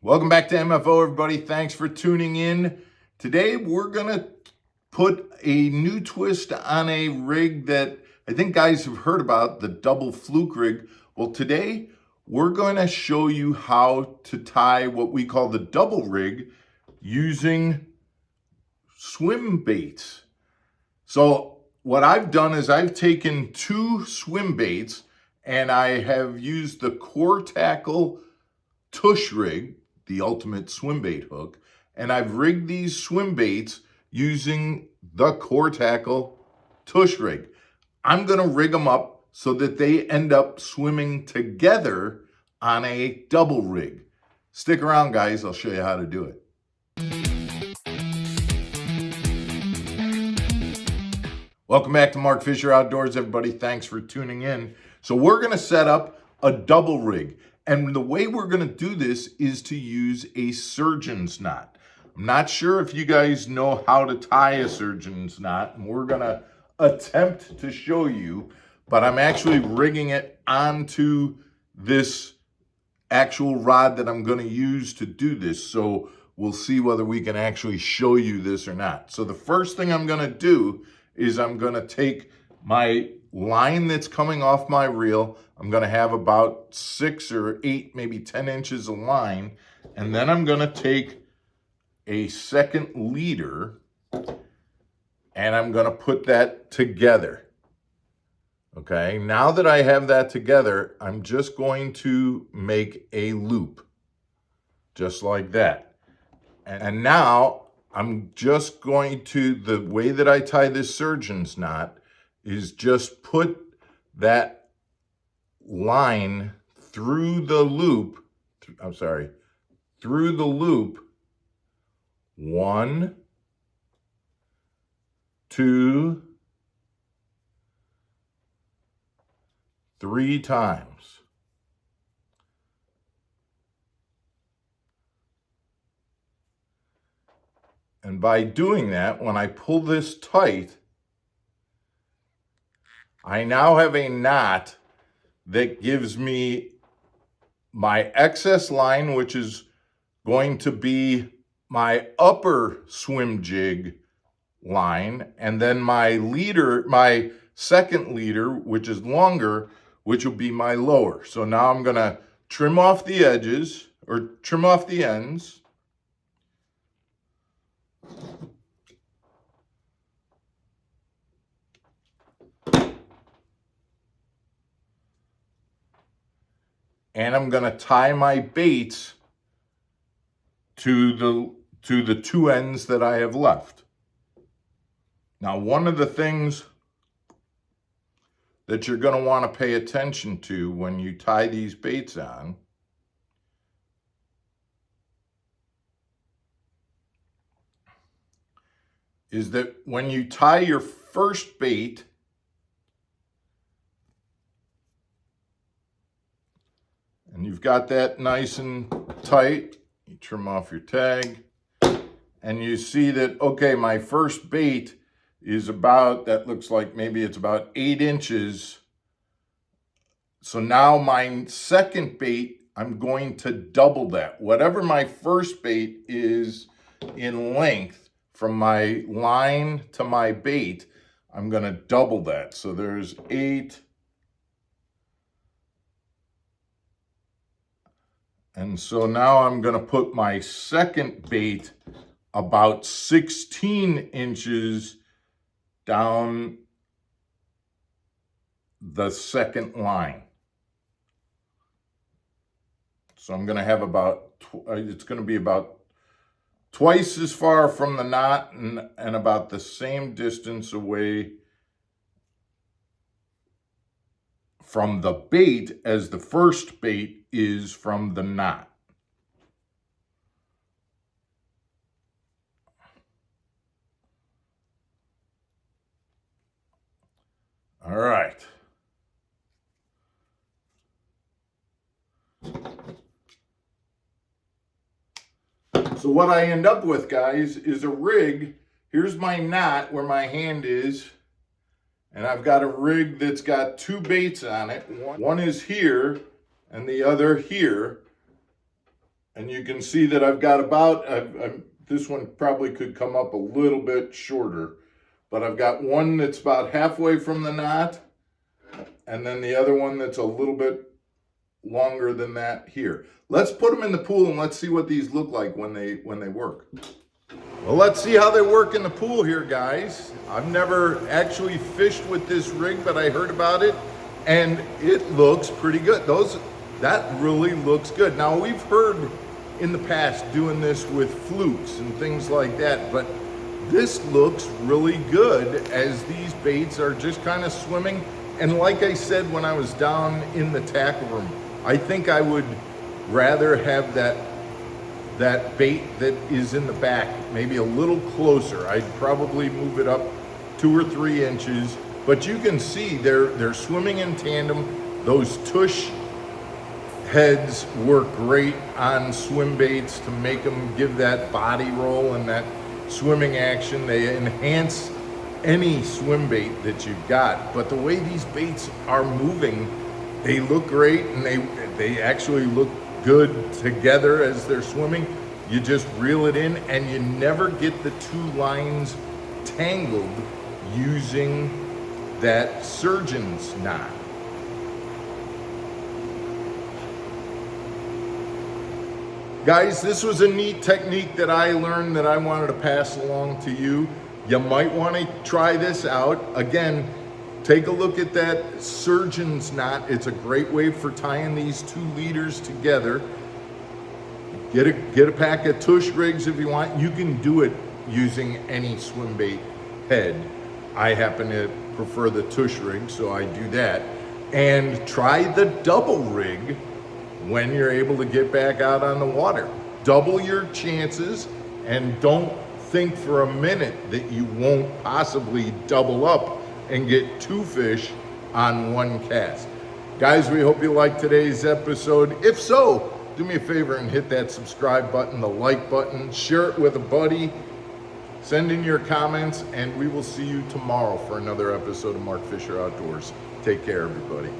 Welcome back to MFO, everybody. Thanks for tuning in. Today, we're going to put a new twist on a rig that I think guys have heard about, the double fluke rig. Well, today, we're going to show you how to tie what we call the double rig using swim baits. So what I've done is I've taken two swim baits and I have used the core tackle tush rig, the ultimate swim bait hook, and I've rigged these swim baits using the core tackle tush rig. I'm going to rig them up so that they end up swimming together on a double rig. Stick around, guys. I'll show you how to do it. Welcome back to Mark Fisher Outdoors, everybody. Thanks for tuning in. So we're going to set up a double rig. And the way we're going to do this is to use a surgeon's knot. I'm not sure if you guys know how to tie a surgeon's knot, and we're going to attempt to show you, but I'm actually rigging it onto this actual rod that I'm going to use to do this. So we'll see whether we can actually show you this or not. So the first thing I'm going to do is I'm going to take my line that's coming off my reel. I'm going to have about 6 or 8, maybe 10 inches of line. And then I'm going to take a second leader and I'm going to put that together. Okay, now that I have that together, I'm just going to make a loop, just like that. And now I'm just going to, the way that I tie this surgeon's knot is just put that line through the loop, through the loop, 1, 2, 3 times. And by doing that, when I pull this tight, I now have a knot that gives me my excess line, which is going to be my upper swim jig line, and then my leader, my second leader, which is longer, which will be my lower. So now I'm going to trim off the edges, or trim off the ends. And I'm going to tie my baits to the two ends that I have left. Now, one of the things that you're going to want to pay attention to when you tie these baits on is that when you tie your first bait, and you've got that nice and tight, you trim off your tag, and you see that, okay, my first bait is about, that looks like maybe it's about 8 inches. So now my second bait, I'm going to double that. Whatever my first bait is in length from my line to my bait, I'm going to double that. So there's 8. And so now I'm going to put my second bait about 16 inches down the second line. So I'm going to have about, it's going to be about twice as far from the knot and about the same distance away from the bait as the first bait is from the knot. All right. So what I end up with, guys, is a rig. Here's my knot where my hand is. And I've got a rig that's got 2 baits on it. One is here and the other here. And you can see that I've got about, this one probably could come up a little bit shorter, but I've got one that's about halfway from the knot, and then the other one that's a little bit longer than that here. Let's put them in the pool and let's see what these look like when they work. Well, let's see how they work in the pool here, guys. I've never actually fished with this rig, but I heard about it and it looks pretty good. That really looks good. Now, we've heard in the past doing this with flukes and things like that, but this looks really good as these baits are just kind of swimming. And like I said when I was down in the tackle room, I think I would rather have that bait that is in the back maybe a little closer. I'd probably move it up 2 or 3 inches, but you can see they're swimming in tandem. Those tush heads work great on swim baits to make them give that body roll and that swimming action. They enhance any swim bait that you've got. But the way these baits are moving, they look great, and they actually look good together as they're swimming. You just reel it in and you never get the 2 lines tangled using that surgeon's knot. Guys, this was a neat technique that I learned that I wanted to pass along to you. You might want to try this out. Again, take a look at that surgeon's knot. It's a great way for tying these 2 leaders together. Get a pack of tush rigs if you want. You can do it using any swim bait head. I happen to prefer the tush rig, so I do that. And try the double rig when you're able to get back out on the water. Double your chances, and don't think for a minute that you won't possibly double up and get 2 fish on 1 cast. Guys, we hope you liked today's episode. If so, do me a favor and hit that subscribe button, the like button, share it with a buddy, send in your comments, and we will see you tomorrow for another episode of Mark Fisher Outdoors. Take care, everybody.